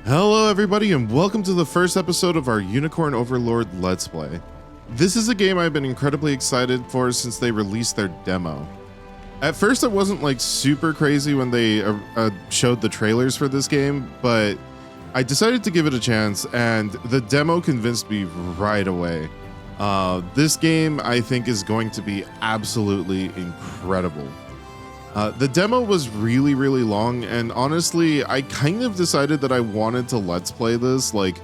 Hello everybody and welcome to the first episode of our Unicorn Overlord Let's Play. This is a game I've been incredibly excited for since they released their demo. At first it wasn't like super crazy when they showed the trailers for this game, but I decided to give it a chance and the demo convinced me right away. This game I think is going to be absolutely incredible. The demo was really long, and honestly, I kind of decided that I wanted to Let's Play this like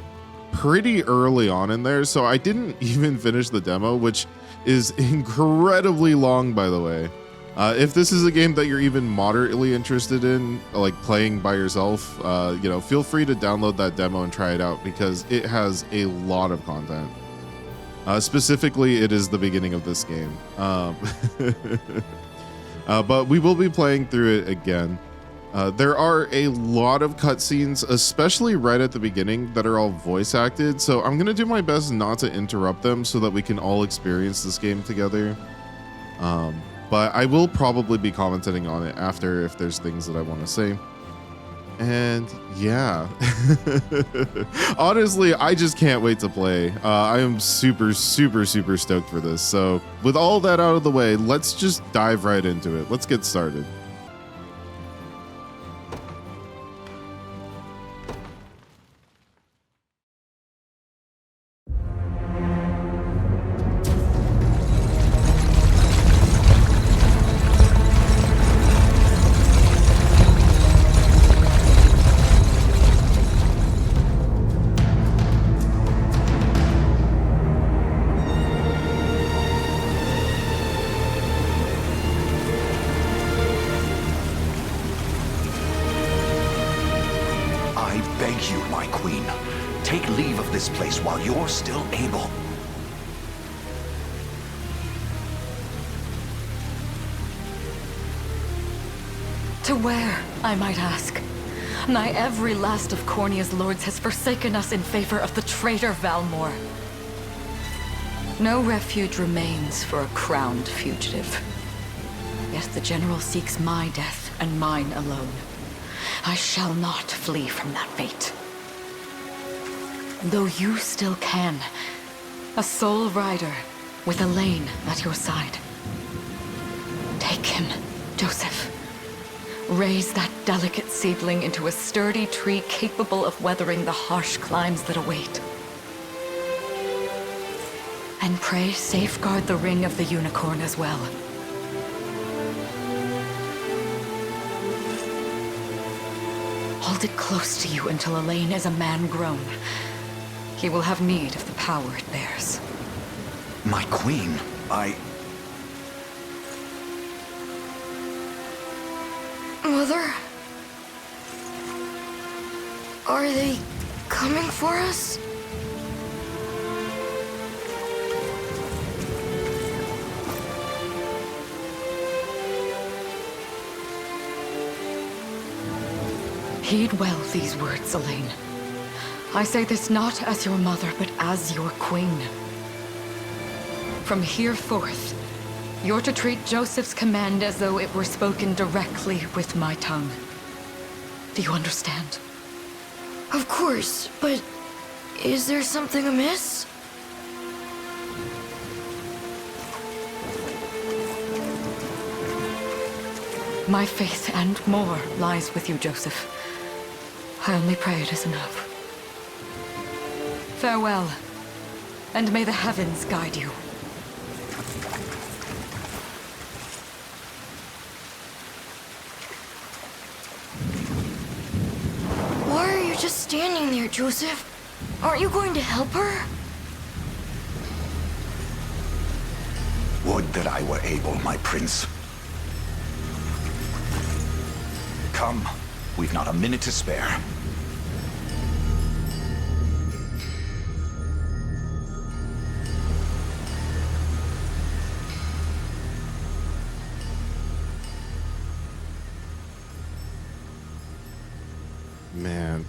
pretty early on in there, so I didn't even finish the demo, which is incredibly long, by the way. If this is a game that you're even moderately interested in, like playing by yourself, feel free to download that demo and try it out because it has a lot of content. Specifically, it is the beginning of this game. But we will be playing through it again. There are a lot of cutscenes, especially right at the beginning, that are all voice acted, so I'm going to do my best not to interrupt them so that we can all experience this game together. But I will probably be commenting on it after if there's things that I want to say. And yeah, honestly, I just can't wait to play. I am super stoked for this. So with all that out of the way, let's just dive right into it. Let's get started. Take leave of this place while you're still able. To where, I might ask? Nigh every last of Cornia's lords has forsaken us in favor of the traitor Valmor. No refuge remains for a crowned fugitive. Yet the general seeks my death and mine alone. I shall not flee from that fate. Though you still can, a sole rider with Elaine at your side. Take him, Joseph. Raise that delicate seedling into a sturdy tree capable of weathering the harsh climes that await. And pray safeguard the ring of the unicorn as well. Hold it close to you until Elaine is a man grown. He will have need of the power it bears. My queen, Mother? Are they coming for us? Heed well these words, Elaine. I say this not as your mother, but as your queen. From here forth, you're to treat Joseph's command as though it were spoken directly with my tongue. Do you understand? Of course, but is there something amiss? My faith and more lies with you, Joseph. I only pray it is enough. Farewell, and may the heavens guide you. Why are you just standing there, Joseph? Aren't you going to help her? Would that I were able, my prince. Come, we've not a minute to spare. Man.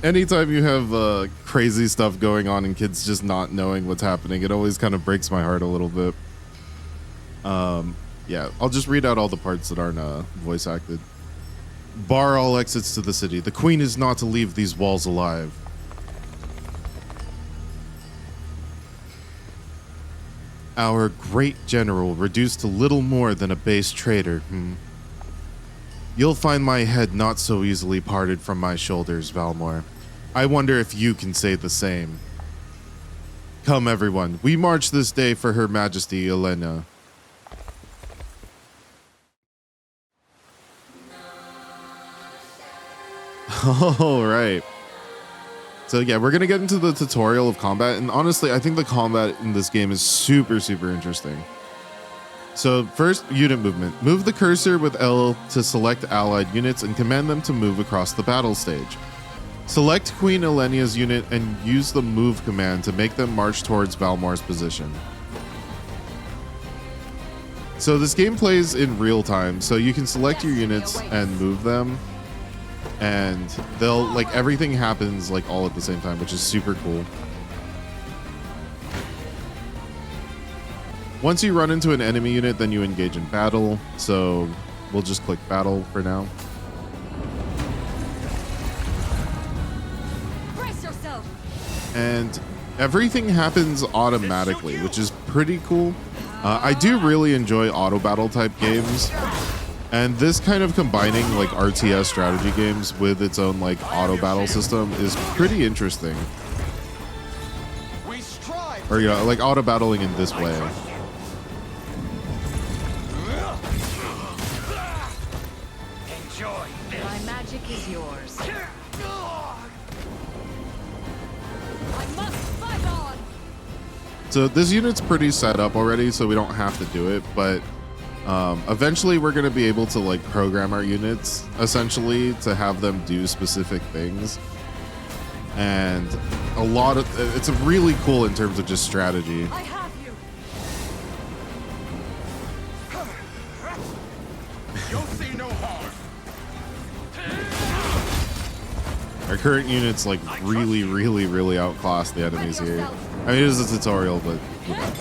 Anytime you have crazy stuff going on and kids just not knowing what's happening, it always kind of breaks my heart a little bit. Yeah, I'll just read out all the parts that aren't voice acted. Bar all exits to the city. The queen is not to leave these walls alive. Our great general reduced to little more than a base traitor. You'll find my head not so easily parted from my shoulders, Valmor. I wonder if you can say the same. Come, everyone. We march this day for Her Majesty Elena. All right. So yeah, we're gonna get into the tutorial of combat, and honestly, I think the combat in this game is super interesting. So first, unit movement. Move the cursor with L to select allied units and command them to move across the battle stage. Select Queen Elenia's unit and use the move command to make them march towards Valmor's position. So this game plays in real time, so you can select your units and move them, and they'll, like, everything happens like all at the same time, which is super cool. Once you run into an enemy unit, then you engage in battle. So we'll just click battle for now. Brace yourself. And everything happens automatically, which is pretty cool. I do really enjoy auto battle type games. And this kind of combining like RTS strategy games with its own like auto battle system is pretty interesting. Or yeah, like auto battling in this way. My magic is yours. I must fight on. So this unit's pretty set up already, so we don't have to do it, but eventually we're going to be able to like program our units essentially to have them do specific things. And a lot of it's really cool in terms of just strategy. I have you. You'll see no harm. Our current units like really outclass the enemies here. I mean, it is a tutorial, but you know.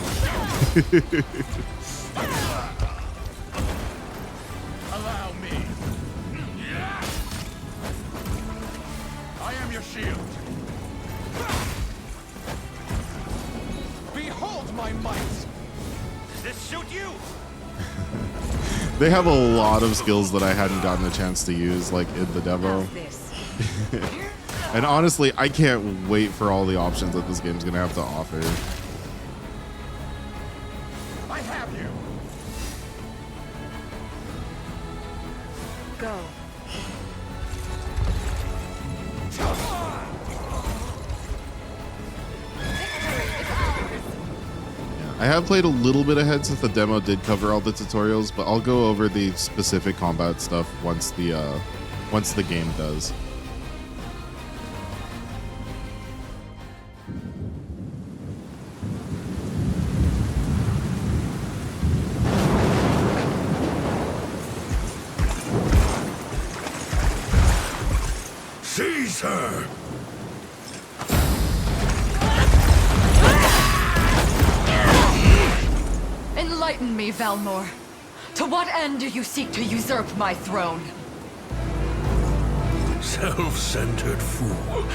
Allow me. I am your shield. Behold my might. Does this suit you? They have a lot of skills that I hadn't gotten a chance to use like in the demo. And honestly, I can't wait for all the options that this game's gonna have to offer. I have you. Go. I have played a little bit ahead since the demo did cover all the tutorials, but I'll go over the specific combat stuff once the game does. Seize her. Enlighten me, Valmor. To what end do you seek to usurp my throne? Self-centered fool.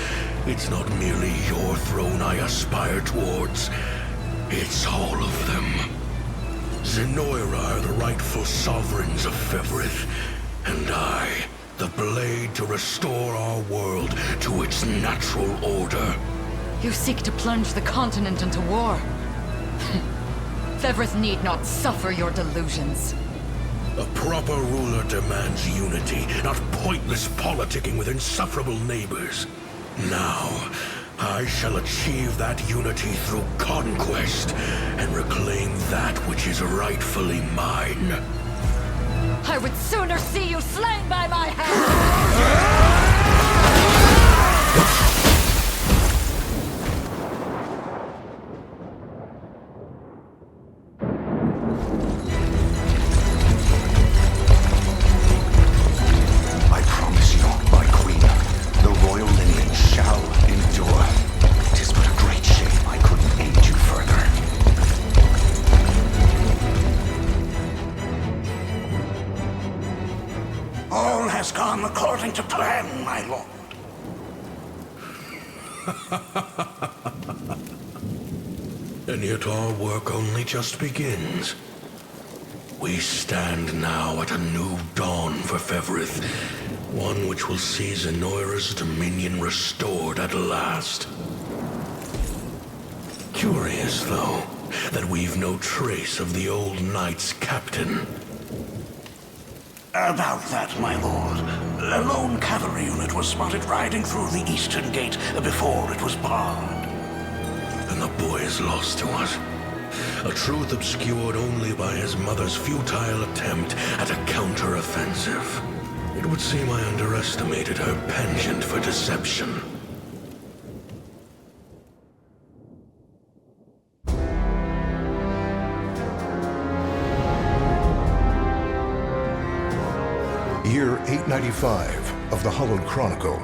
It's not merely your throne I aspire towards. It's all of them. Zenoira are the rightful sovereigns of Fevrith, and I, the blade to restore our world to its natural order. You seek to plunge the continent into war. Fevrith need not suffer your delusions. A proper ruler demands unity, not pointless politicking with insufferable neighbors. Now, I shall achieve that unity through conquest and reclaim that which is rightfully mine. I would sooner see you slain by my hand! I promise you, my queen, the royal lineage shall endure. 'Tis but a great shame I couldn't aid you further. All has has gone according to plan, my lord. And yet our work only just begins. We stand now at a new dawn for Fevrith, one which will see Zenoira's dominion restored at last. Curious, though, that we've no trace of the old knight's captain. About that, my lord. A lone cavalry unit was spotted riding through the eastern gate before it was barred. And the boy is lost to us. A truth obscured only by his mother's futile attempt at a counter-offensive. It would seem I underestimated her penchant for deception. Year 895 of the Hallowed Chronicle.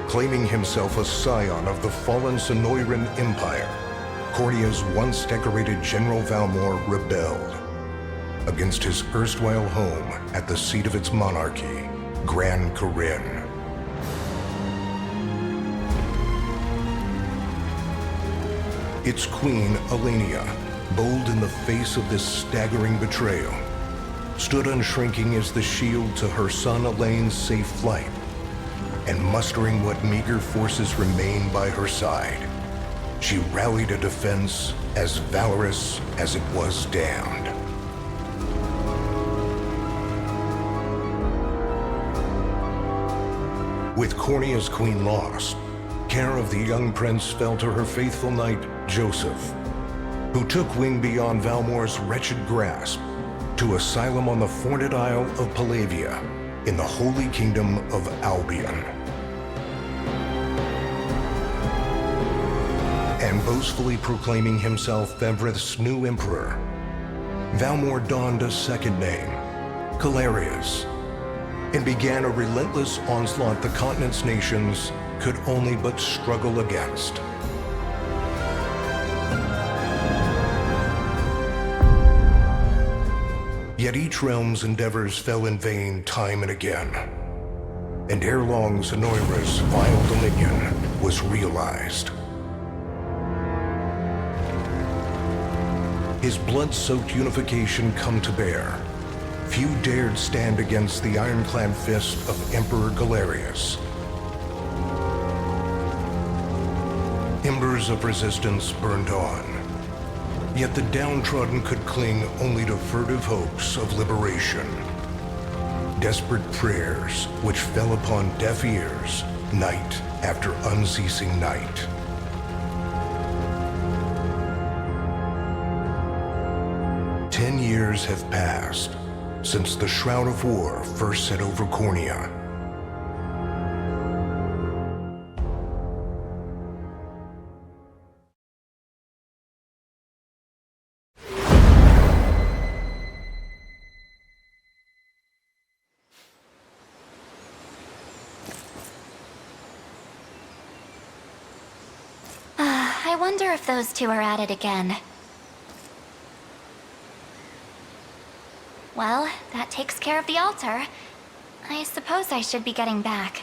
Claiming himself a scion of the fallen Sonoran Empire, Cornea's once decorated General Valmor rebelled against his erstwhile home at the seat of its monarchy, Gran Corinne. Its queen, Alania, bold in the face of this staggering betrayal, stood unshrinking as the shield to her son Elaine's safe flight, and mustering what meager forces remained by her side, she rallied a defense as valorous as it was damned. With Cornea's queen lost, care of the young prince fell to her faithful knight, Joseph, who took wing beyond Valmor's wretched grasp to asylum on the Forned Isle of Palavia in the Holy Kingdom of Albion. And boastfully proclaiming himself Fevrith's new emperor, Valmor donned a second name, Calarius, and began a relentless onslaught the continent's nations could only but struggle against. Yet each realm's endeavors fell in vain time and again, and ere long Zenoira's vile dominion was realized. His blood-soaked unification come to bear, few dared stand against the ironclad fist of Emperor Galerius. Embers of resistance burned on, yet the downtrodden could cling only to furtive hopes of liberation. Desperate prayers which fell upon deaf ears night after unceasing night. Ten years have passed since the Shroud of War first set over Cornea. I wonder if those two are at it again. Well, that takes care of the altar. I suppose I should be getting back.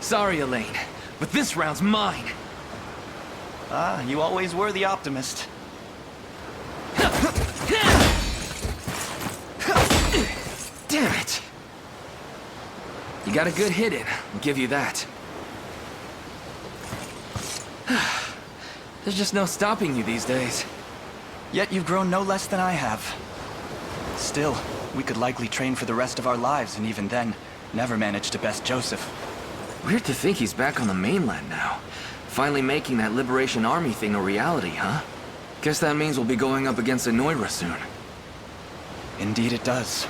Sorry, Elaine, but this round's mine. Ah, you always were the optimist. Damn it! You got a good hit in, I'll give you that. There's just no stopping you these days. Yet you've grown no less than I have. Still, we could likely train for the rest of our lives, and even then, never manage to best Joseph. Weird to think he's back on the mainland now. Finally making that Liberation Army thing a reality, huh? Guess that means we'll be going up against Zenoira soon. Indeed it does.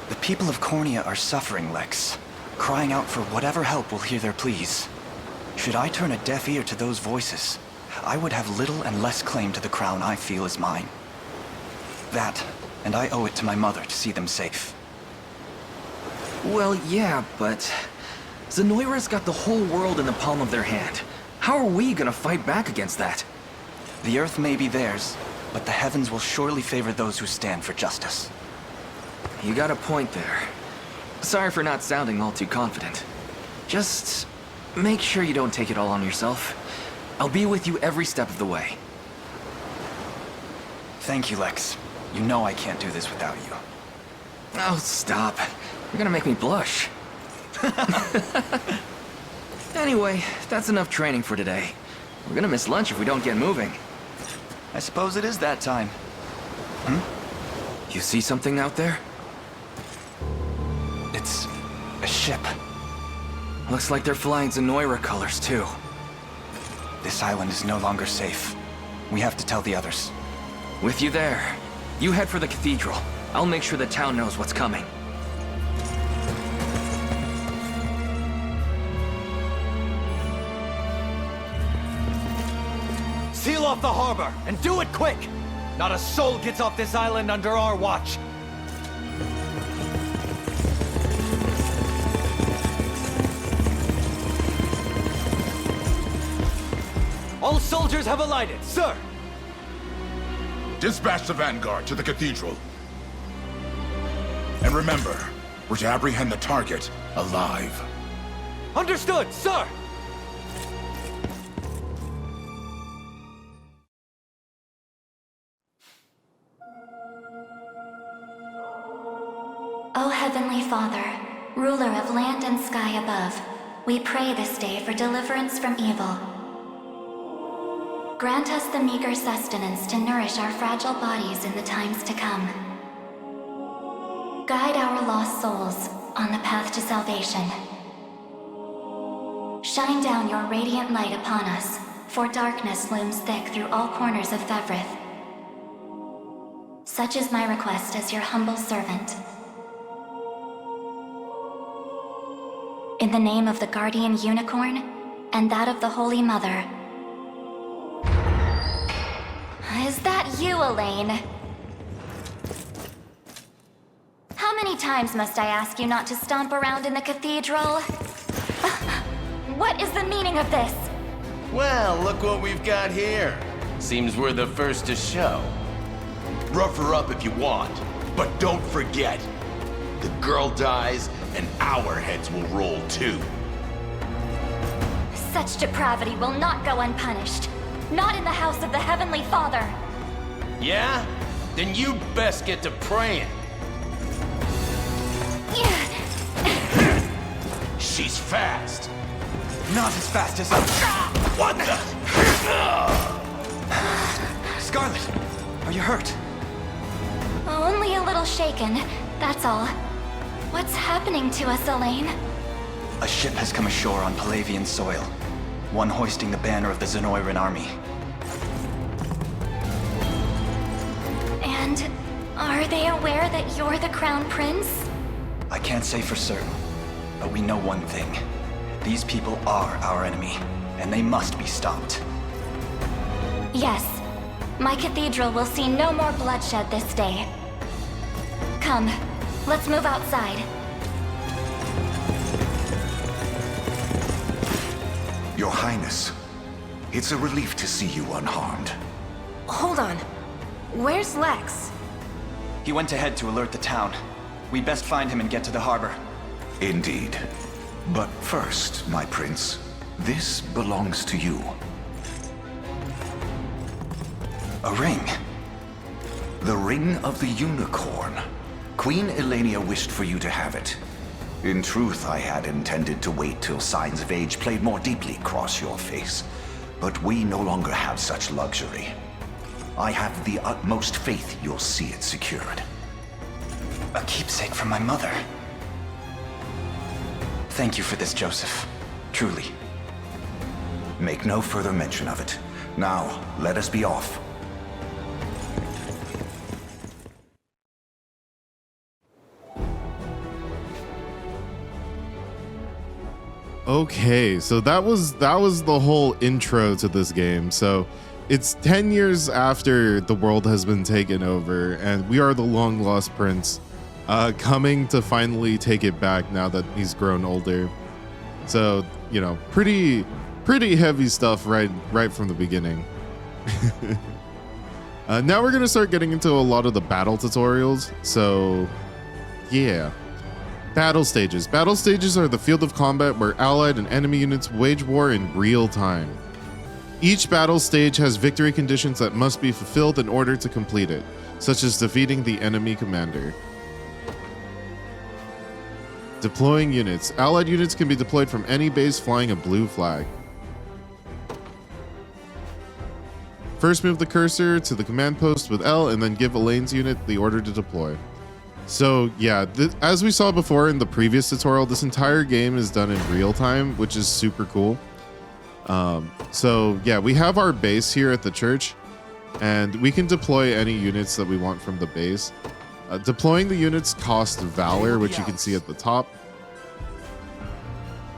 The people of Cornea are suffering, Lex. Crying out for whatever help will hear their pleas. Should I turn a deaf ear to those voices, I would have little and less claim to the crown I feel is mine. That, and I owe it to my mother to see them safe. Well, yeah, but Zenoira's got the whole world in the palm of their hand. How are we gonna fight back against that? The earth may be theirs, but the heavens will surely favor those who stand for justice. You got a point there. Sorry for not sounding all too confident. Just make sure you don't take it all on yourself. I'll be with you every step of the way. Thank you, Lex. You know I can't do this without you. Oh, stop. You're gonna make me blush. Anyway, that's enough training for today. We're gonna miss lunch if we don't get moving. I suppose it is that time. You see something out there? It's a ship. Looks like they're flying Zenoira colors, too. This island is no longer safe. We have to tell the others. With you there. You head for the cathedral. I'll make sure the town knows what's coming. Seal off the harbor, and do it quick! Not a soul gets off this island under our watch. All soldiers have alighted, sir! Dispatch the vanguard to the cathedral. And remember, we're to apprehend the target alive. Understood, sir! O Heavenly Father, ruler of land and sky above, we pray this day for deliverance from evil. Grant us the meager sustenance to nourish our fragile bodies in the times to come. Guide our lost souls on the path to salvation. Shine down your radiant light upon us, for darkness looms thick through all corners of Fevrith. Such is my request as your humble servant. In the name of the Guardian Unicorn, and that of the Holy Mother. Is that you, Elaine? How many times must I ask you not to stomp around in the cathedral? What is the meaning of this? Well, look what we've got here. Seems we're the first to show. Rough her up if you want, but don't forget, the girl dies and our heads will roll too. Such depravity will not go unpunished. Not in the house of the Heavenly Father. Yeah? Then you best get to praying. She's fast. Not as fast as I... What the? Scarlet, are you hurt? Only a little shaken, that's all. What's happening to us, Elaine? A ship has come ashore on Palavian soil. One hoisting the banner of the Zenoiran army. And are they aware that you're the Crown Prince? I can't say for certain, but we know one thing. These people are our enemy, and they must be stopped. Yes. My cathedral will see no more bloodshed this day. Come, let's move outside. Your Highness, it's a relief to see you unharmed. Hold on. Where's Lex? He went ahead to alert the town. We best find him and get to the harbor. Indeed. But first, my prince, this belongs to you. A ring? The Ring of the Unicorn. Queen Elenia wished for you to have it. In truth, I had intended to wait till signs of age played more deeply across your face. But we no longer have such luxury. I have the utmost faith you'll see it secured. A keepsake from my mother. Thank you for this, Joseph. Truly. Make no further mention of it. Now, let us be off. Okay, so that was the whole intro to this game. So it's 10 years after the world has been taken over, and we are the long lost prince, coming to finally take it back now that he's grown older. So, you know, pretty heavy stuff right from the beginning. Now we're gonna start getting into a lot of the battle tutorials. So yeah. Battle stages. Battle stages are the field of combat where allied and enemy units wage war in real time. Each battle stage has victory conditions that must be fulfilled in order to complete it, such as defeating the enemy commander. Deploying units. Allied units can be deployed from any base flying a blue flag. First move the cursor to the command post with L and then give Elaine's unit the order to deploy. So yeah, as we saw before in the previous tutorial, this entire game is done in real time, which is super cool. So yeah, we have our base here at the church, and we can deploy any units that we want from the base. Deploying the units costs Valor, which you can see at the top.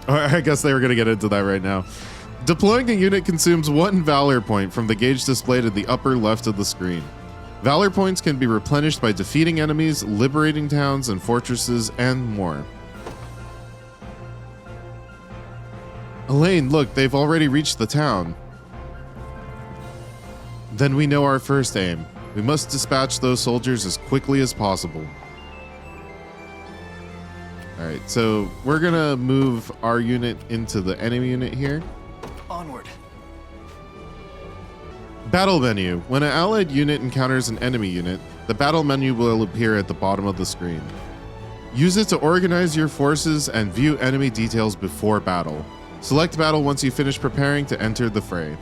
Or I guess they were going to get into that right now. Deploying a unit consumes 1 Valor point from the gauge displayed at the upper left of the screen. Valor points can be replenished by defeating enemies, liberating towns and fortresses, and more. Elaine, look, they've already reached the town. Then we know our first aim. We must dispatch those soldiers as quickly as possible. All right, so we're gonna move our unit into the enemy unit here. Onward. Battle menu. When an allied unit encounters an enemy unit, the battle menu will appear at the bottom of the screen. Use it to organize your forces and view enemy details before battle. Select battle once you finish preparing to enter the fray.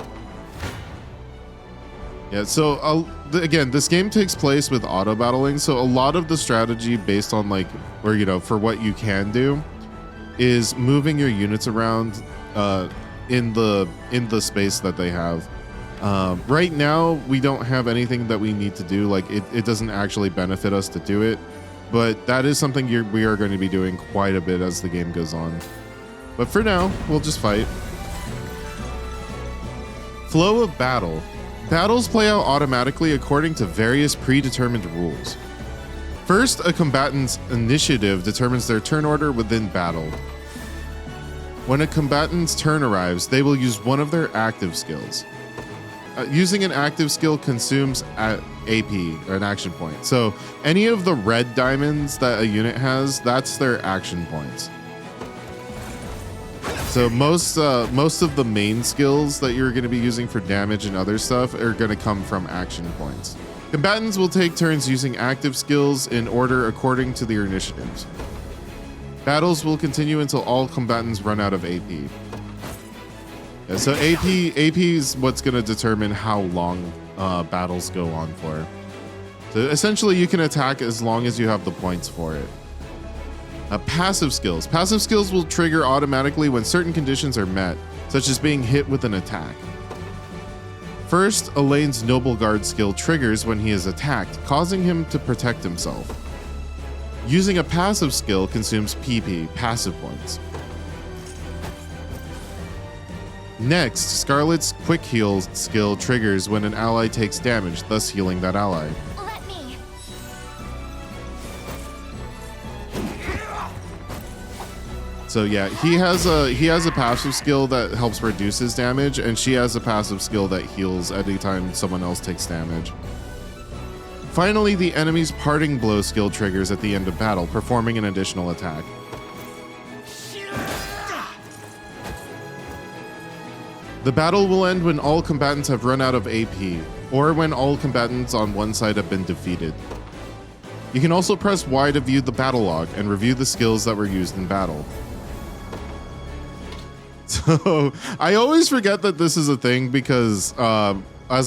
Yeah, so again, this game takes place with auto battling, so a lot of the strategy based on like, or you know, for what you can do is moving your units around in the space that they have. Right now, we don't have anything that we need to do. Like it doesn't actually benefit us to do it, but that is something we are going to be doing quite a bit as the game goes on. But for now, we'll just fight. Flow of battle. Battles play out automatically according to various predetermined rules. First, a combatant's initiative determines their turn order within battle. When a combatant's turn arrives, they will use one of their active skills. Using an active skill consumes AP, or an action point. So any of the red diamonds that a unit has, that's their action points. So most of the main skills that you're going to be using for damage and other stuff are going to come from action points. Combatants will take turns using active skills in order according to their initiatives. Battles will continue until all combatants run out of AP. Yeah, so AP is what's going to determine how long battles go on for. So essentially, you can attack as long as you have the points for it. Passive skills. Passive skills will trigger automatically when certain conditions are met, such as being hit with an attack. First, Elaine's Noble Guard skill triggers when he is attacked, causing him to protect himself. Using a passive skill consumes PP, passive points. Next, Scarlet's Quick Heal skill triggers when an ally takes damage, thus healing that ally. Let me. So yeah, he has a passive skill that helps reduce his damage, and she has a passive skill that heals anytime someone else takes damage. Finally, the enemy's Parting Blow skill triggers at the end of battle, performing an additional attack. The battle will end when all combatants have run out of AP, or when all combatants on one side have been defeated. You can also press Y to view the battle log and review the skills that were used in battle. So I always forget that this is a thing because while I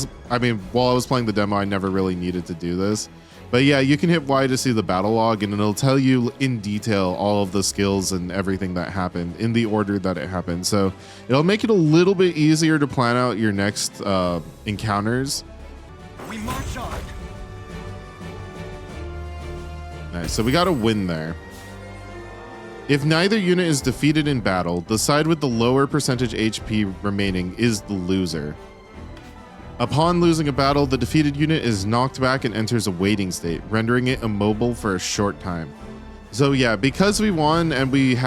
was playing the demo, I never really needed to do this. But yeah, you can hit Y to see the battle log, and it'll tell you in detail all of the skills and everything that happened in the order that it happened. So it'll make it a little bit easier to plan out your next encounters. We march on. Nice, so we got a win there. If neither unit is defeated in battle, the side with the lower percentage HP remaining is the loser. Upon losing a battle, the defeated unit is knocked back and enters a waiting state, rendering it immobile for a short time. So yeah, because we won and we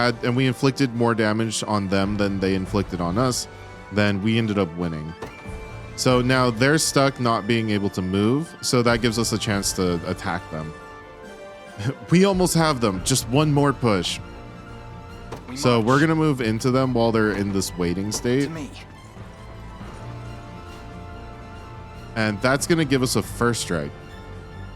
inflicted more damage on them than they inflicted on us, then we ended up winning. So now they're stuck not being able to move, so that gives us a chance to attack them. We almost have them, just one more push. So we're gonna move into them while they're in this waiting state. And that's gonna give us a first strike.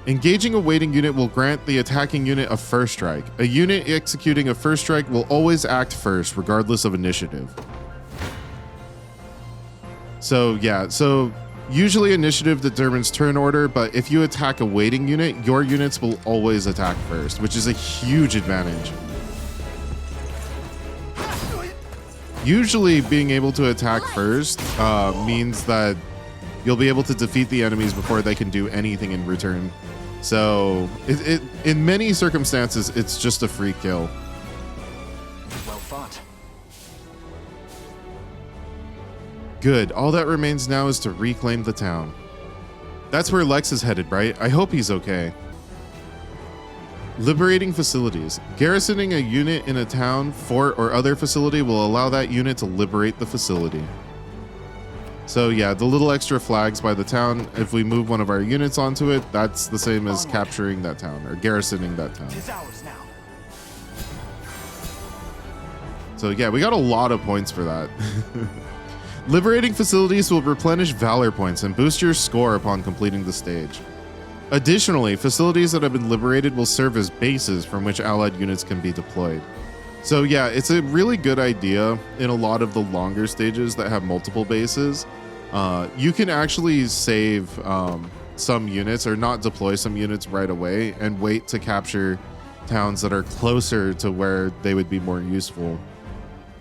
Engaging a waiting unit will grant the attacking unit a first strike. A unit executing a first strike will always act first, regardless of initiative. So yeah, so usually initiative determines turn order, but if you attack a waiting unit, your units will always attack first, which is a huge advantage. Usually being able to attack first means that you'll be able to defeat the enemies before they can do anything in return. So in many circumstances, it's just a free kill. Well fought. Good. All that remains now is to reclaim the town. That's where Lex is headed, right? I hope he's okay. Liberating facilities. Garrisoning a unit in a town, fort, or other facility will allow that unit to liberate the facility. So yeah, the little extra flags by the town, if we move one of our units onto it, that's the same as capturing that town or garrisoning that town. It's ours now. So yeah, we got a lot of points for that. Liberating facilities will replenish Valor points and boost your score upon completing the stage. Additionally, facilities that have been liberated will serve as bases from which allied units can be deployed. So yeah, it's a really good idea in a lot of the longer stages that have multiple bases. You can actually save some units or not deploy some units right away and wait to capture towns that are closer to where they would be more useful.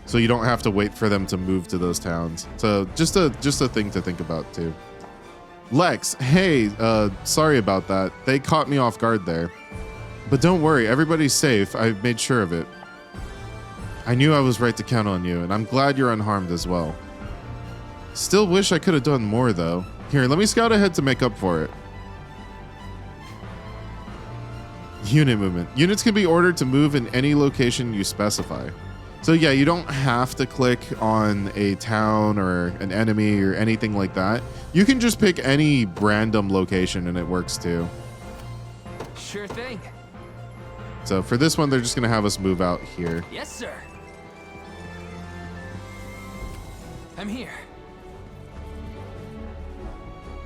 So you don't have to wait for them to move to those towns. So just a thing to think about too. Lex, hey, sorry about that. They caught me off guard there. But don't worry, everybody's safe. I've made sure of it. I knew I was right to count on you, and I'm glad you're unharmed as well. Still wish I could have done more though. Here, let me scout ahead to make up for it. Unit movement. Units can be ordered to move in any location you specify. So yeah, you don't have to click on a town or an enemy or anything like that. You can just pick any random location and it works too. Sure thing. So for this one, they're just gonna have us move out here. Yes, sir. I'm here.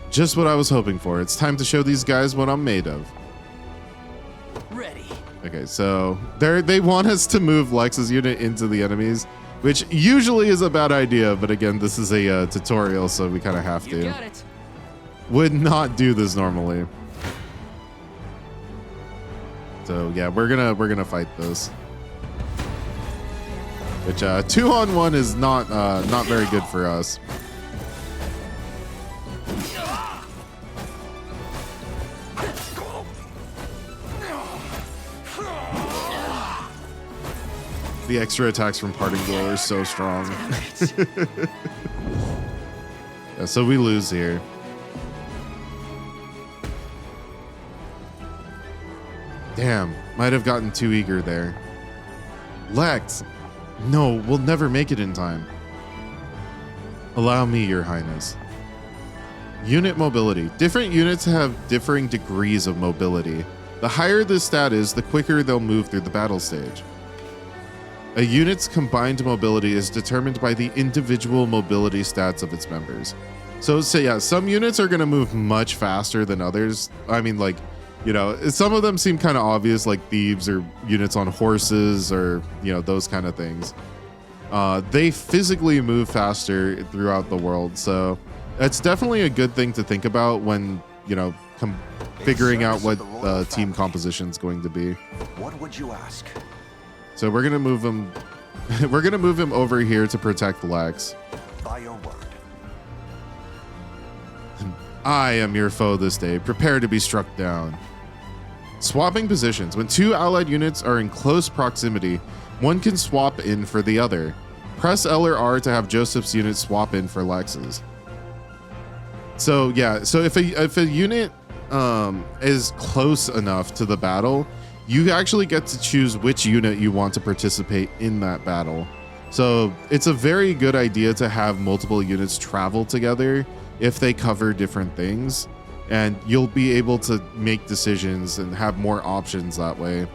Just what I was hoping for. It's time to show these guys what I'm made of. Ready. Okay, so they want us to move Lex's unit into the enemies, which usually is a bad idea, but again, this is a tutorial, so we kind of have to. You got it. Would not do this normally. So yeah, we're gonna fight this. Which 2-on-1 is not very good for us. The extra attacks from Parting Blow are so strong. Yeah, so we lose here. Damn, might have gotten too eager there. Lex, no, we'll never make it in time. Allow me, Your Highness. Unit mobility. Different units have differing degrees of mobility. The higher the stat is, the quicker they'll move through the battle stage. A unit's combined mobility is determined by the individual mobility stats of its members. So yeah, some units are going to move much faster than others. I mean, like, you know, some of them seem kind of obvious, like thieves or units on horses or, you know, those kind of things. They physically move faster throughout the world. So it's definitely a good thing to think about when, you know, figuring out what team composition is going to be. What would you ask? So we're going to move him. We're going to move him over here to protect Lex. By your word. I am your foe this day. Prepare to be struck down. Swapping positions. When two allied units are in close proximity, one can swap in for the other. Press L or R to have Joseph's unit swap in for Lex's. So yeah, so if a unit is close enough to the battle, you actually get to choose which unit you want to participate in that battle. So it's a very good idea to have multiple units travel together if they cover different things, and you'll be able to make decisions and have more options that way.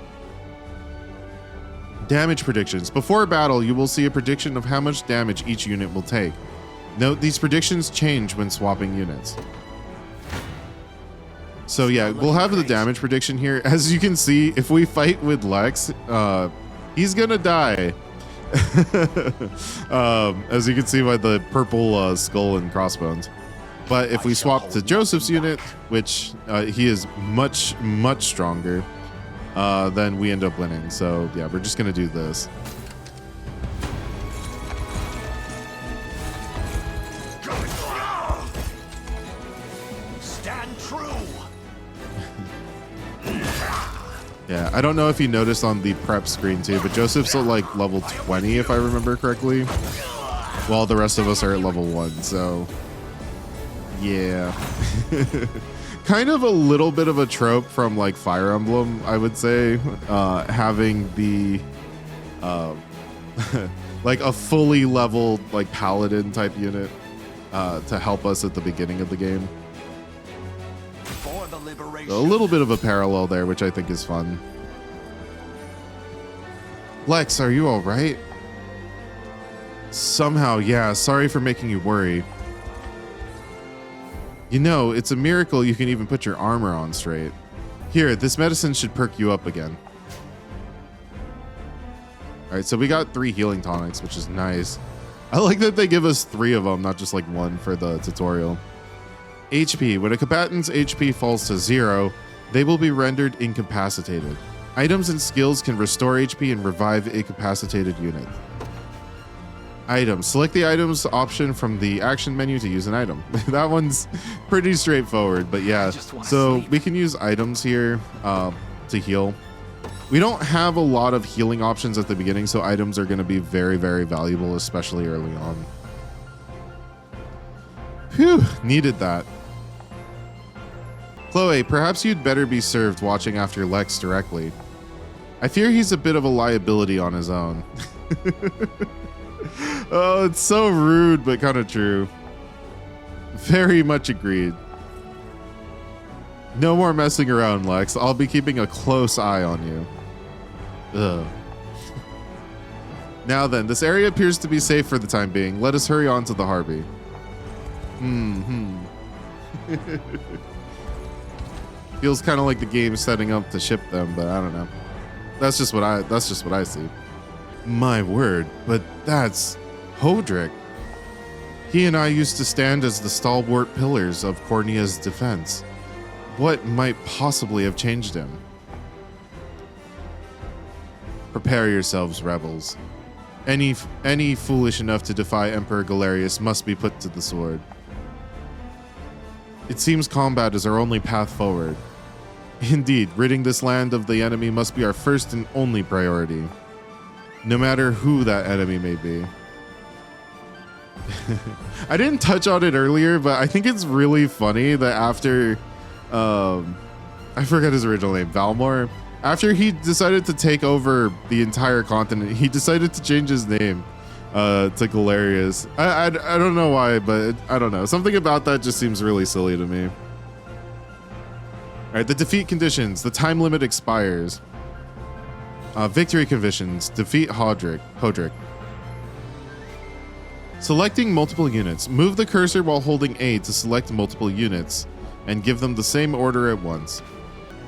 Damage predictions. Before a battle, you will see a prediction of how much damage each unit will take. Note these predictions change when swapping units. So yeah, we'll have the damage prediction here. As you can see, if we fight with Lex, he's gonna die. As you can see by the purple skull and crossbones. But if we swap to Joseph's unit, which he is much stronger, then we end up winning. So yeah, we're just gonna do this. Stand true. Yeah, I don't know if you noticed on the prep screen too, but Joseph's at like level 20 if I remember correctly, while the rest of us are at level 1. So yeah. Kind of a little bit of a trope from like Fire Emblem, I would say, having the like a fully leveled like paladin type unit to help us at the beginning of the game. A little bit of a parallel there, which I think is fun. Lex, are you all right? Somehow, yeah, sorry for making you worry. You know, it's a miracle you can even put your armor on straight. Here, this medicine should perk you up again. All right, so we got 3 healing tonics, which is nice. I like that they give us 3 of them, not just like 1 for the tutorial. HP. When a combatant's HP falls to 0, they will be rendered incapacitated. Items and skills can restore HP and revive incapacitated units. Items. Select the items option from the action menu to use an item. That one's pretty straightforward, but yeah. So we can use items here to heal. We don't have a lot of healing options at the beginning, so items are going to be very, very valuable, especially early on. Phew, needed that. Chloe, perhaps you'd better be served watching after Lex directly. I fear he's a bit of a liability on his own. Oh, it's so rude, but kind of true. Very much agreed. No more messing around, Lex. I'll be keeping a close eye on you. Ugh. Now then, this area appears to be safe for the time being. Let us hurry on to the Harby. Feels kind of like the game's setting up to ship them, but I don't know. That's just what I see. My word, but that's Hodrick. He and I used to stand as the stalwart pillars of Cornea's defense. What might possibly have changed him? Prepare yourselves, rebels. Any foolish enough to defy Emperor Galerius must be put to the sword. It seems combat is our only path forward. Indeed, ridding this land of the enemy must be our first and only priority, no matter who that enemy may be. I didn't touch on it earlier, but I think it's really funny that after, I forgot his original name, Valmor, after he decided to take over the entire continent, he decided to change his name to Galerius. I don't know why, but I don't know. Something about that just seems really silly to me. All right, the defeat conditions. The time limit expires. Victory conditions. Defeat Hodrick. Selecting multiple units. Move the cursor while holding A to select multiple units and give them the same order at once.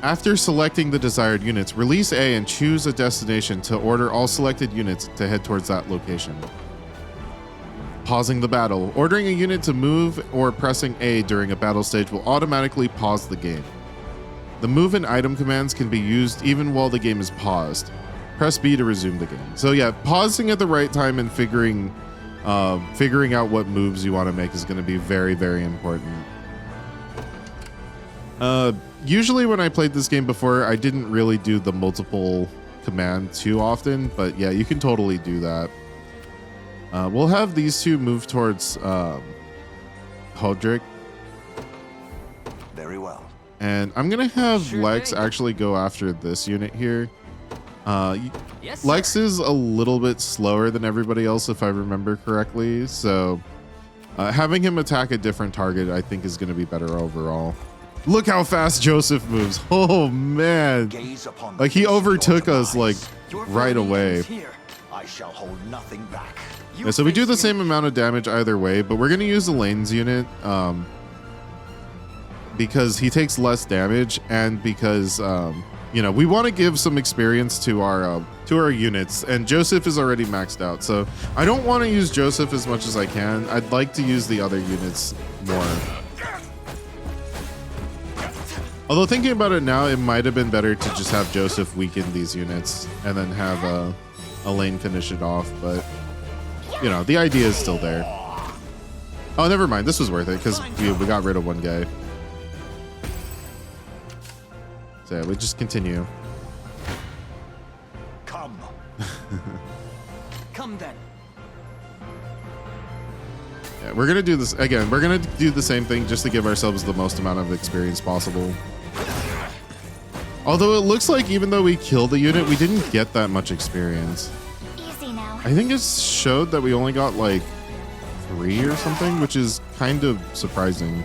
After selecting the desired units, release A and choose a destination to order all selected units to head towards that location. Pausing the battle. Ordering a unit to move or pressing A during a battle stage will automatically pause the game. The move and item commands can be used even while the game is paused. Press B to resume the game. So yeah, pausing at the right time and figuring out what moves you want to make is going to be very, very important. Usually when I played this game before, I didn't really do the multiple command too often, but yeah, you can totally do that. We'll have these two move towards Hodrick. Very well. And I'm gonna have Lex actually go after this unit here. Yes, Lex is a little bit slower than everybody else, if I remember correctly. So having him attack a different target, I think, is going to be better overall. Look how fast Joseph moves. Oh man, like he overtook us like right away. I shall hold nothing back. Yeah, so we do the same amount of damage either way, but we're going to use Elaine's unit because he takes less damage, and because you know, we want to give some experience to our units, and Joseph is already maxed out, so I don't want to use Joseph as much as I can. I'd like to use the other units more. Although thinking about it now, it might have been better to just have Joseph weaken these units and then have Elaine finish it off, but you know, the idea is still there. Oh, never mind. This was worth it because we got rid of one guy. So yeah, we just continue. Come. Come then. Yeah, we're gonna do this again. We're gonna do the same thing just to give ourselves the most amount of experience possible. Although it looks like even though we killed the unit, we didn't get that much experience. Easy now. I think it showed that we only got like 3 or something, which is kind of surprising.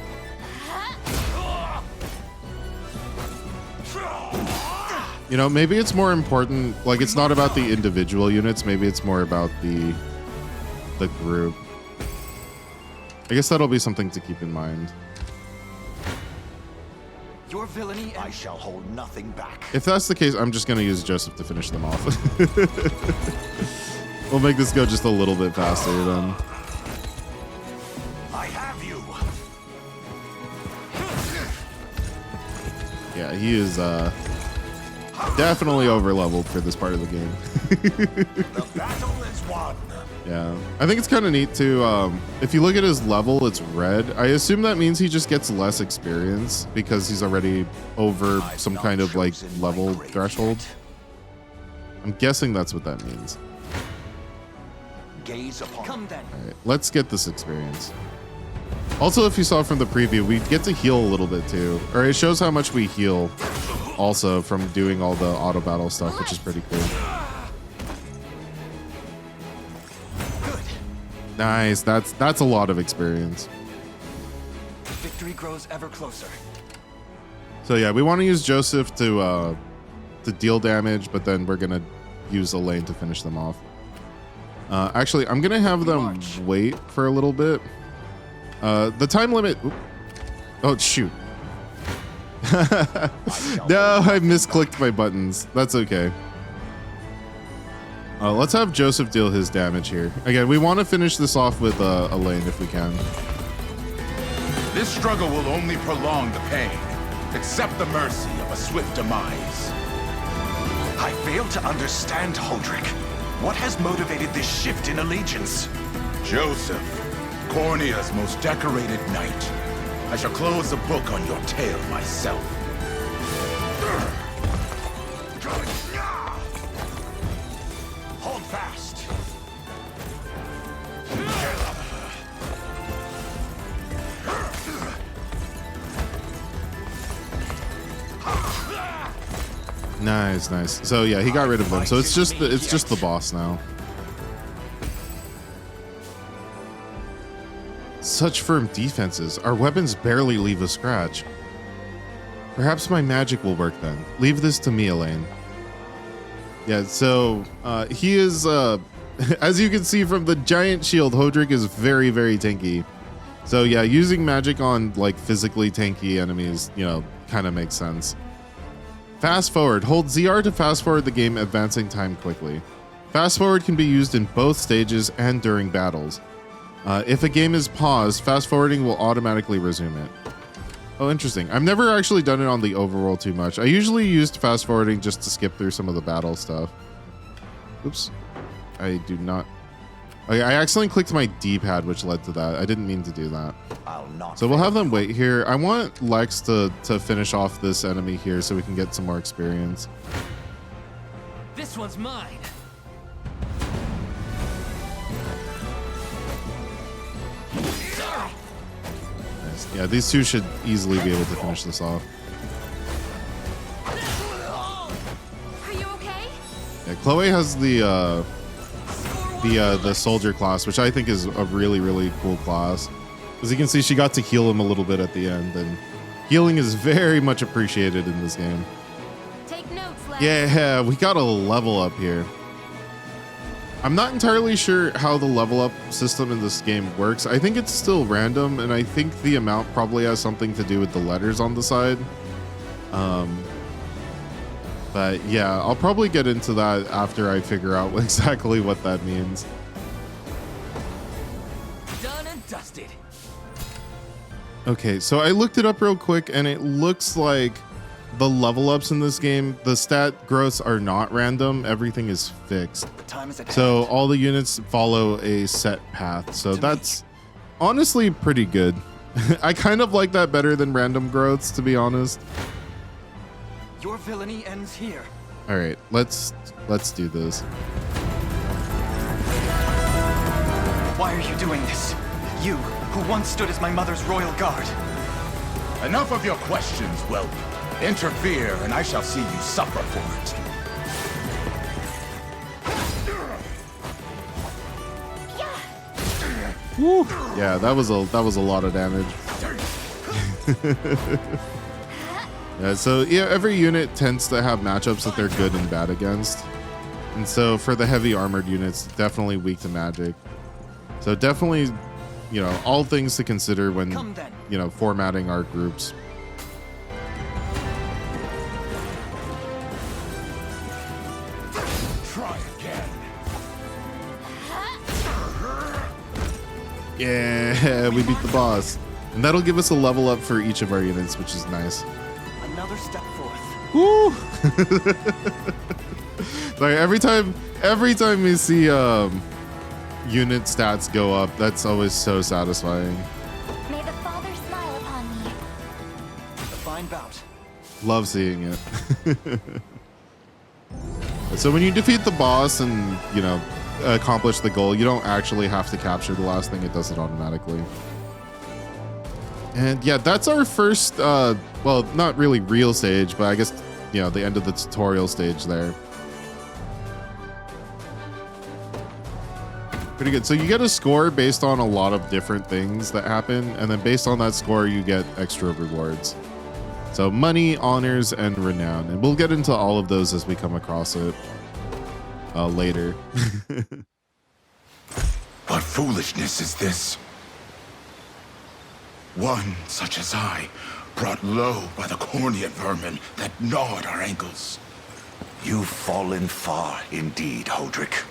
You know, maybe it's more important, like it's not about the individual units, maybe it's more about the group. I guess that'll be something to keep in mind. Your villainy, I shall hold nothing back. If that's the case, I'm just going to use Joseph to finish them off. We'll make this go just a little bit faster then. I have you. Yeah, he is definitely over leveled for this part of the game. The battle is won. Yeah, I think it's kind of neat too. If you look at his level, it's red. I assume that means he just gets less experience because he's already over some kind of like level threshold. I'm guessing that's what that means. Gaze upon. Come then. All right, let's get this experience. Also, if you saw from the preview, we get to heal a little bit too, or it shows how much we heal also from doing all the auto battle stuff, which is pretty cool. Nice. That's a lot of experience. Victory grows ever closer. So yeah, we want to use Joseph to deal damage, but then we're gonna use Elaine to finish them off. Actually, I'm gonna have them wait for a little bit. The time limit. Oh shoot! No, I misclicked my buttons. That's okay. Let's have Joseph deal his damage here. Again, we want to finish this off with Elaine if we can. This struggle will only prolong the pain. Accept the mercy of a swift demise. I fail to understand, Hodrick. What has motivated this shift in allegiance? Joseph, Cornea's most decorated knight. I shall close the book on your tale myself. Hold fast. Nice, nice. So yeah, he got rid of them. So it's just the boss now. Such firm defenses. Our weapons barely leave a scratch. Perhaps my magic will work then. Leave this to me, Elaine. Yeah, so he is, as you can see from the giant shield, Hodrick is very, very tanky. So yeah, using magic on like physically tanky enemies, you know, kind of makes sense. Fast forward. Hold ZR to fast forward the game, advancing time quickly. Fast forward can be used in both stages and during battles. If a game is paused, fast forwarding will automatically resume it. Oh, interesting. I've never actually done it on the overworld too much. I usually used fast forwarding just to skip through some of the battle stuff. Oops. I do not. I accidentally clicked my D-pad, which led to that. I didn't mean to do that. So we'll have them wait here. I want Lex to finish off this enemy here so we can get some more experience. This one's mine. Nice. Yeah, these two should easily be able to finish this off. Are you okay? Yeah, Chloe has the soldier class, which I think is a really, really cool class. As you can see, she got to heal him a little bit at the end, and healing is very much appreciated in this game. Take notes, Lex. Yeah, we got a level up here. I'm not entirely sure how the level up system in this game works. I think it's still random, and I think the amount probably has something to do with the letters on the side. But yeah, I'll probably get into that after I figure out exactly what that means. Done and dusted. Okay, so I looked it up real quick, and it looks like the level ups in this game, the stat growths are not random. Everything is fixed. So all the units follow a set path. So that's honestly pretty good. I kind of like that better than random growths, to be honest. Your villainy ends here. All right, let's do this. Why are you doing this? You, who once stood as my mother's royal guard. Enough of your questions, whelp. Interfere, and I shall see you suffer for it. Woo. Yeah, that was a lot of damage. Yeah, so yeah, every unit tends to have matchups that they're good and bad against. And so for the heavy armored units, definitely weak to magic. So definitely, you know, all things to consider when, you know, formatting our groups. Try again. Yeah, we beat the boss. And that'll give us a level up for each of our units, which is nice. Another step forth. Woo! Like every time we see unit stats go up, that's always so satisfying. May the Father smile upon me. A fine bout. Love seeing it. So when you defeat the boss and, you know, accomplish the goal, you don't actually have to capture the last thing. It does it automatically. And yeah, that's our first, well, not really real stage, but I guess, you know, the end of the tutorial stage there. Pretty good. So you get a score based on a lot of different things that happen, and then based on that score, you get extra rewards. So money, honors, and renown. And we'll get into all of those as we come across it later. What foolishness is this? One such as I, brought low by the corneate vermin that gnawed our ankles. You've fallen far indeed, Hodrick.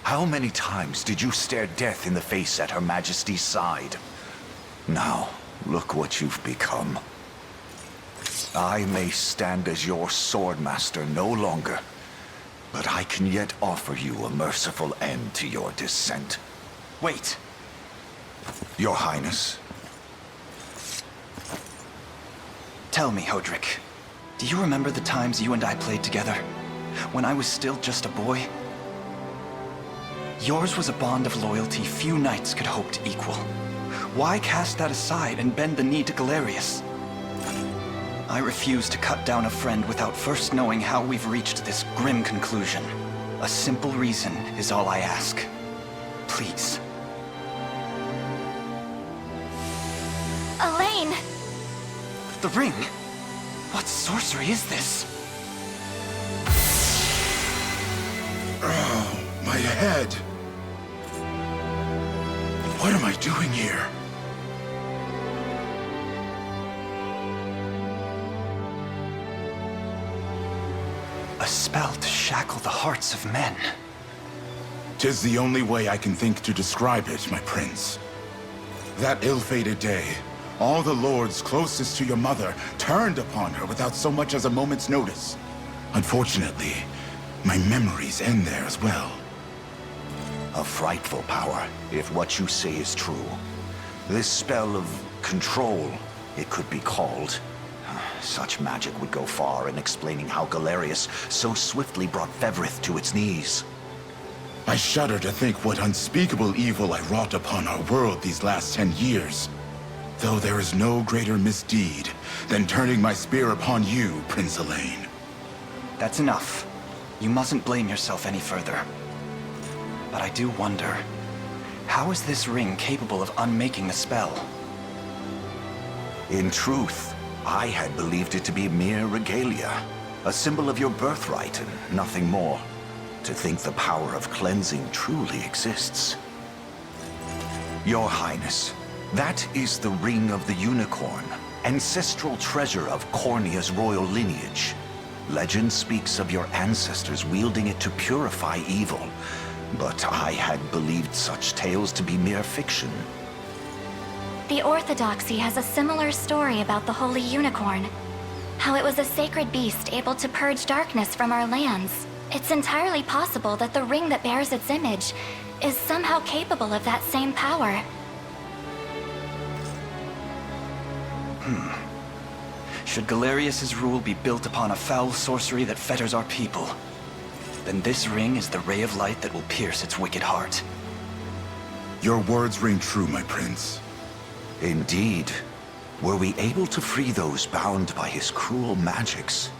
How many times did you stare death in the face at Her Majesty's side? Now, look what you've become. I may stand as your swordmaster no longer, but I can yet offer you a merciful end to your descent. Wait. Your Highness. Tell me, Hodrick, do you remember the times you and I played together? When I was still just a boy? Yours was a bond of loyalty few knights could hope to equal. Why cast that aside and bend the knee to Galerius? I refuse to cut down a friend without first knowing how we've reached this grim conclusion. A simple reason is all I ask. Please. Elaine! The ring? What sorcery is this? Oh, my head. What am I doing here? A spell to shackle the hearts of men. 'Tis the only way I can think to describe it, my prince. That ill-fated day, all the lords closest to your mother turned upon her without so much as a moment's notice. Unfortunately, my memories end there as well. A frightful power, if what you say is true. This spell of control, it could be called, such magic would go far in explaining how Galerius so swiftly brought Fevrith to its knees. I shudder to think what unspeakable evil I wrought upon our world these last 10 years. Though there is no greater misdeed than turning my spear upon you, Prince Elaine. That's enough. You mustn't blame yourself any further. But I do wonder, how is this ring capable of unmaking the spell? In truth, I had believed it to be mere regalia, a symbol of your birthright and nothing more. To think the power of cleansing truly exists. Your Highness, that is the Ring of the Unicorn, ancestral treasure of Cornia's royal lineage. Legend speaks of your ancestors wielding it to purify evil, but I had believed such tales to be mere fiction. The Orthodoxy has a similar story about the Holy Unicorn. How it was a sacred beast able to purge darkness from our lands. It's entirely possible that the ring that bears its image is somehow capable of that same power. Should Galerius's rule be built upon a foul sorcery that fetters our people, then this ring is the ray of light that will pierce its wicked heart. Your words ring true, my prince. Indeed. Were we able to free those bound by his cruel magics?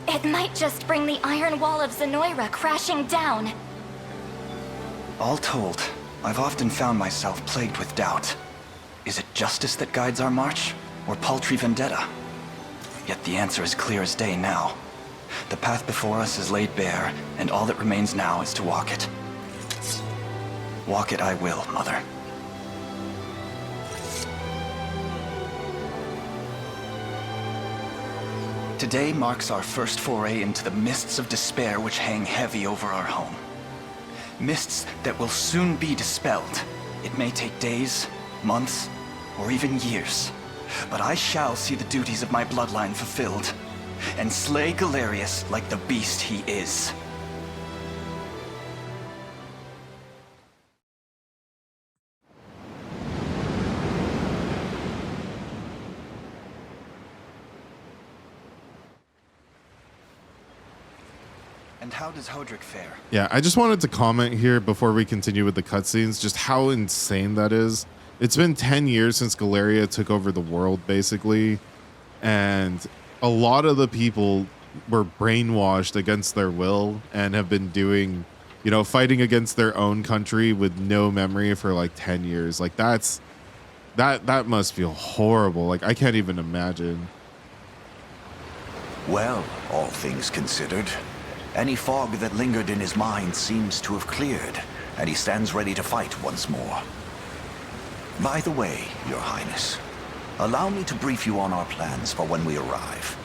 It might just bring the Iron Wall of Zenoira crashing down. All told, I've often found myself plagued with doubt. Is it justice that guides our march, or paltry vendetta? Yet the answer is clear as day now. The path before us is laid bare, and all that remains now is to walk it. Walk it I will, Mother. Today marks our first foray into the mists of despair which hang heavy over our home. Mists that will soon be dispelled. It may take days, months, or even years. But I shall see the duties of my bloodline fulfilled, and slay Galerius like the beast he is. And how does Hodrick fare? Yeah, I just wanted to comment here before we continue with the cutscenes, just how insane that is. It's been 10 years since Galeria took over the world, basically, and a lot of the people were brainwashed against their will and have been doing, you know, fighting against their own country with no memory for like 10 years. Like that must feel horrible. Like I can't even imagine. Well, all things considered, any fog that lingered in his mind seems to have cleared, and he stands ready to fight once more. By the way, Your Highness, allow me to brief you on our plans for when we arrive.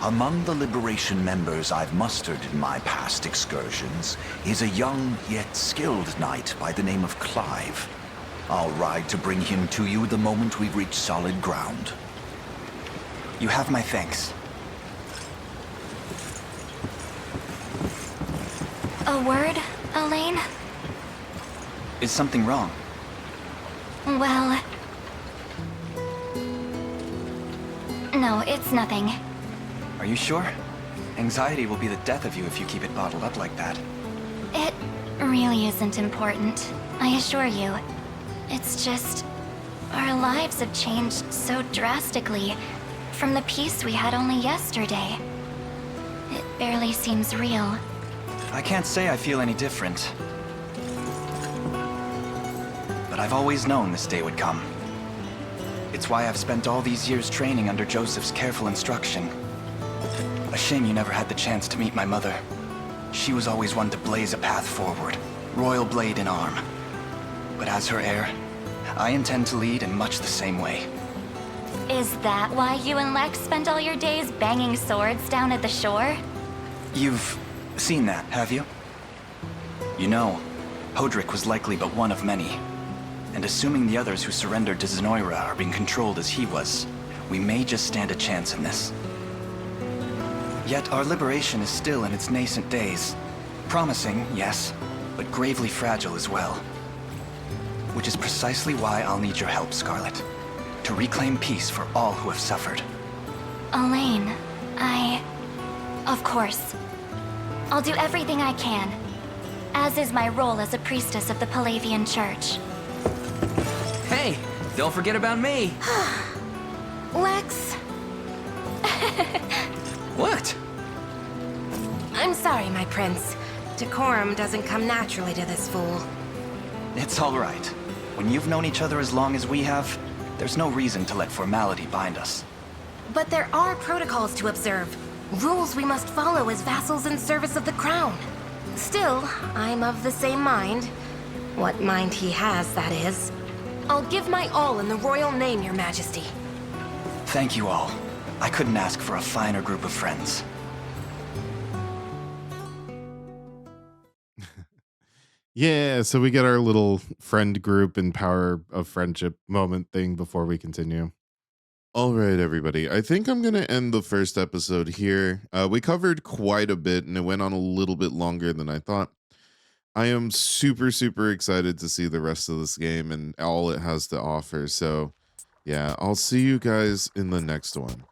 Among the Liberation members I've mustered in my past excursions is a young yet skilled knight by the name of Clive. I'll ride to bring him to you the moment we've reached solid ground. You have my thanks. A word, Elaine? Is something wrong? Well... No, it's nothing. Are you sure? Anxiety will be the death of you if you keep it bottled up like that. It really isn't important, I assure you. It's just... our lives have changed so drastically from the peace we had only yesterday. It barely seems real. I can't say I feel any different. But I've always known this day would come. It's why I've spent all these years training under Joseph's careful instruction. A shame you never had the chance to meet my mother. She was always one to blaze a path forward, royal blade in arm. But as her heir, I intend to lead in much the same way. Is that why you and Lex spent all your days banging swords down at the shore? You've seen that, have you? You know, Hodrick was likely but one of many. And assuming the others who surrendered to Zenoira are being controlled as he was, we may just stand a chance in this. Yet our liberation is still in its nascent days. Promising, yes, but gravely fragile as well. Which is precisely why I'll need your help, Scarlet. To reclaim peace for all who have suffered. Elaine, Of course. I'll do everything I can, as is my role as a priestess of the Palavian Church. Hey, don't forget about me. Lex, What? I'm sorry, my prince. Decorum doesn't come naturally to this fool. It's all right. When you've known each other as long as we have, there's no reason to let formality bind us. But there are protocols to observe. Rules we must follow as vassals in service of the crown. Still, I'm of the same mind. What mind he has, that is. I'll give my all in the royal name, your majesty. Thank you all. I couldn't ask for a finer group of friends. Yeah, so we get our little friend group and power of friendship moment thing before we continue. All right, everybody. I think I'm going to end the first episode here. We covered quite a bit and it went on a little bit longer than I thought. I am super, super excited to see the rest of this game and all it has to offer. So, yeah, I'll see you guys in the next one.